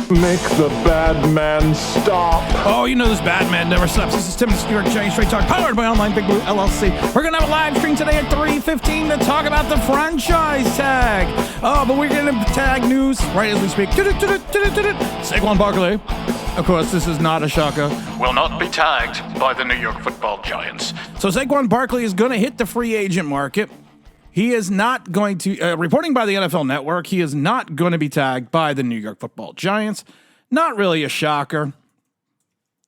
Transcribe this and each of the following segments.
Make the bad man stop. Oh, you know this bad man never stops. This is Tim's New York Giants Straight Talk, powered by Online Big Blue LLC. We're going to have a live stream today at 3:15 to talk about the franchise tag. Oh, but we're going to tag news right as we speak. Saquon Barkley, of course, this is not a shocker, will not be tagged by the New York Football Giants. So Saquon Barkley is going to hit the free agent market. He is not going to, reporting by the NFL Network, he is not going to be tagged by the New York Football Giants. Not really a shocker.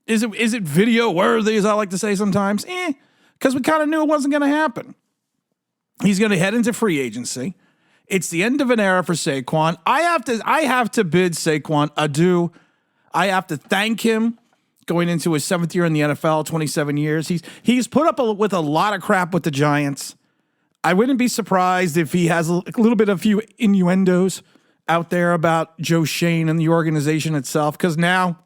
Is it video worthy, as I like to say sometimes? Because we kind of knew it wasn't going to happen. He's going to head into free agency. It's the end of an era for Saquon. I have to bid Saquon adieu. I have to thank him going into his 7th year in the NFL, 27 years. He's put up with a lot of crap with the Giants. I wouldn't be surprised if he has a little bit of few innuendos out there about Joe Shane and the organization itself, because now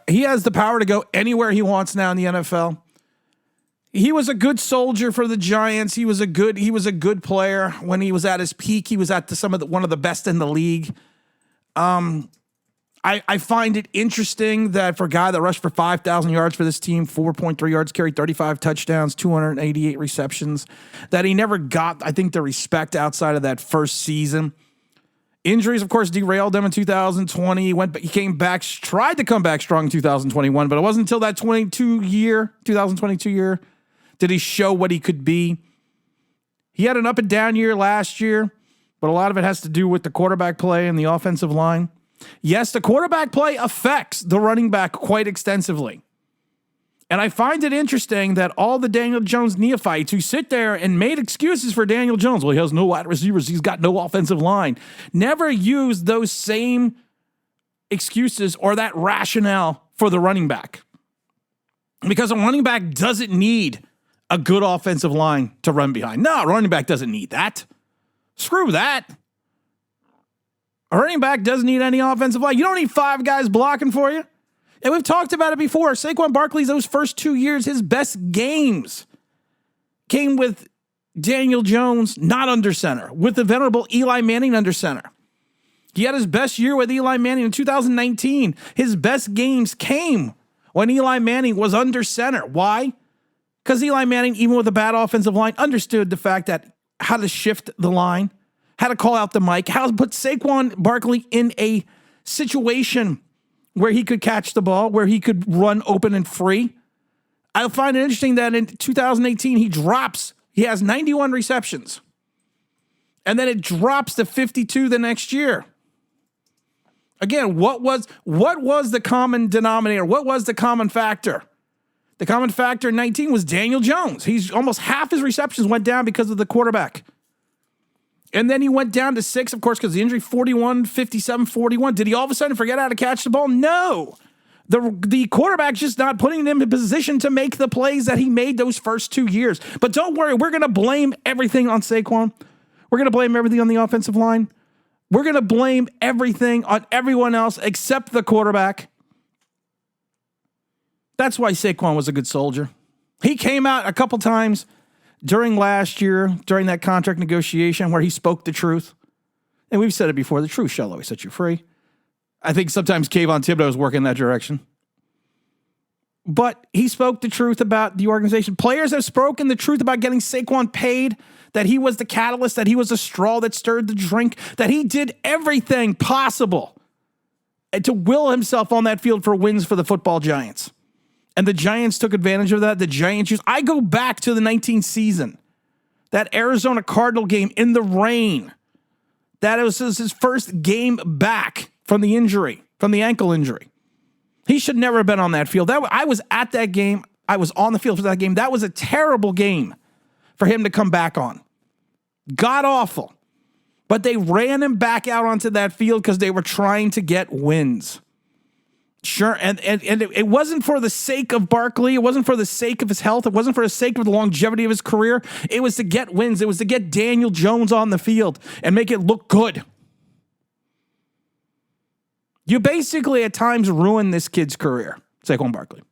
he has the power to go anywhere he wants now in the NFL. He was a good soldier for the Giants. He was a good player when he was at his peak. He was at one of the best in the league. I find it interesting that for a guy that rushed for 5,000 yards for this team, 4.3 yards carried, 35 touchdowns, 288 receptions, that he never got, I think, the respect outside of that first season. Injuries, of course, derailed him in 2020. He came back, tried to come back strong in 2021, but it wasn't until that 2022 year, did he show what he could be. He had an up and down year last year, but a lot of it has to do with the quarterback play and the offensive line. Yes, the quarterback play affects the running back quite extensively. And I find it interesting that all the Daniel Jones neophytes who sit there and made excuses for Daniel Jones, well, he has no wide receivers, he's got no offensive line, never used those same excuses or that rationale for the running back. Because a running back doesn't need a good offensive line to run behind. No, a running back doesn't need that. Screw that. A running back doesn't need any offensive line. You don't need 5 guys blocking for you. And we've talked about it before. Saquon Barkley's those first 2 years, his best games came with Daniel Jones not under center, with the venerable Eli Manning under center. He had his best year with Eli Manning in 2019. His best games came when Eli Manning was under center. Why? Because Eli Manning, even with a bad offensive line, understood the fact that how to shift the line, how to call out the mic, how to put Saquon Barkley in a situation where he could catch the ball, where he could run open and free. I find it interesting that in 2018, he has 91 receptions. And then it drops to 52 the next year. Again, what was the common denominator? What was the common factor? The common factor in 19 was Daniel Jones. He's almost half his receptions went down because of the quarterback. And then he went down to 6, of course, because the injury, 41, 57, 41. Did he all of a sudden forget how to catch the ball? No. The quarterback's just not putting him in position to make the plays that he made those first 2 years. But don't worry, we're going to blame everything on Saquon. We're going to blame everything on the offensive line. We're going to blame everything on everyone else except the quarterback. That's why Saquon was a good soldier. He came out a couple times during last year, during that contract negotiation where he spoke the truth. And we've said it before, the truth shall always set you free. I think sometimes Kayvon Thibodeau is working in that direction. But he spoke the truth about the organization. Players have spoken the truth about getting Saquon paid, that he was the catalyst, that he was the straw that stirred the drink, that he did everything possible to will himself on that field for wins for the football Giants. And the Giants took advantage of that. The Giants used, I go back to the 19 season, that Arizona Cardinal game in the rain. That was his first game back from the injury, from the ankle injury. He should never have been on that field. I was at that game. I was on the field for that game. That was a terrible game for him to come back on. God awful. But they ran him back out onto that field because they were trying to get wins. Sure, and it wasn't for the sake of Barkley. It wasn't for the sake of his health. It wasn't for the sake of the longevity of his career. It was to get wins. It was to get Daniel Jones on the field and make it look good. You basically at times ruin this kid's career, Saquon Barkley,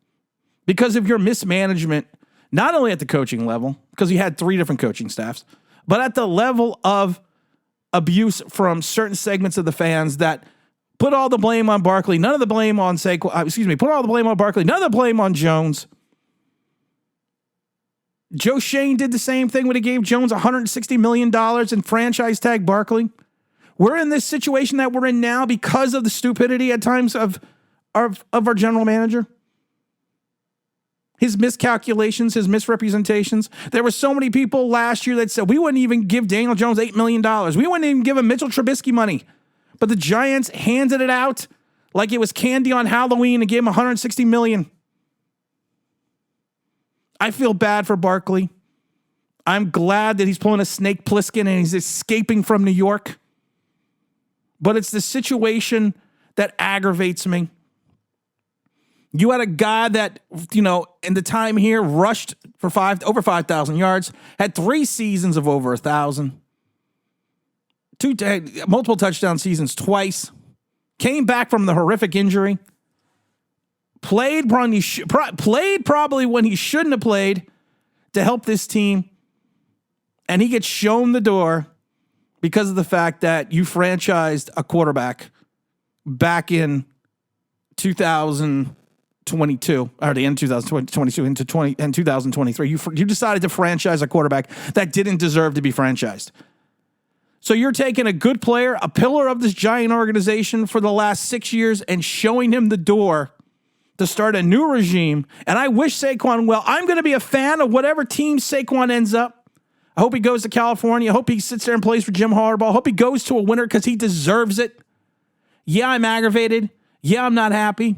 because of your mismanagement, not only at the coaching level, because he had 3 different coaching staffs, but at the level of abuse from certain segments of the fans that put all the blame on Barkley, none of the blame on Saquon, put all the blame on Barkley, none of the blame on Jones. Joe Shane did the same thing when he gave Jones $160 million and franchise tag Barkley. We're in this situation that we're in now because of the stupidity at times of our general manager. His miscalculations, his misrepresentations. There were so many people last year that said we wouldn't even give Daniel Jones $8 million. We wouldn't even give him Mitchell Trubisky money. But the Giants handed it out like it was candy on Halloween and gave him $160 million. I feel bad for Barkley. I'm glad that he's pulling a Snake Plissken and he's escaping from New York. But it's the situation that aggravates me. You had a guy that, in the time here, rushed for over 5,000 yards, had 3 seasons of over 1,000, multiple touchdown seasons twice, came back from the horrific injury, played probably when he shouldn't have played to help this team, and he gets shown the door because of the fact that you franchised a quarterback back in 2022, or the end of 2022 into 2023. You decided to franchise a quarterback that didn't deserve to be franchised. So you're taking a good player, a pillar of this Giant organization for the last 6 years, and showing him the door to start a new regime. And I wish Saquon well. I'm going to be a fan of whatever team Saquon ends up. I hope he goes to California. I hope he sits there and plays for Jim Harbaugh. I hope he goes to a winner because he deserves it. Yeah, I'm aggravated. Yeah, I'm not happy.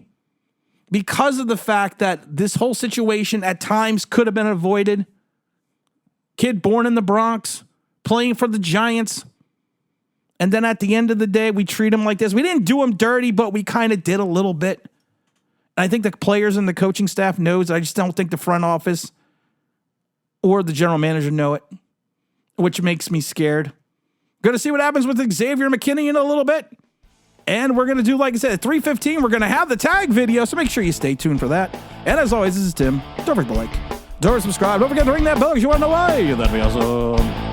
Because of the fact that this whole situation at times could have been avoided. Kid born in the Bronx, playing for the Giants. And then at the end of the day, we treat him like this. We didn't do him dirty, but we kind of did a little bit. I think the players and the coaching staff knows. I just don't think the front office or the general manager know it, which makes me scared. Going to see what happens with Xavier McKinney in a little bit. And we're going to do, like I said, at 3:15, we're going to have the tag video, so make sure you stay tuned for that. And as always, this is Tim. Don't forget to like, don't forget to subscribe. Don't forget to ring that bell because you want to know why. That'd be awesome.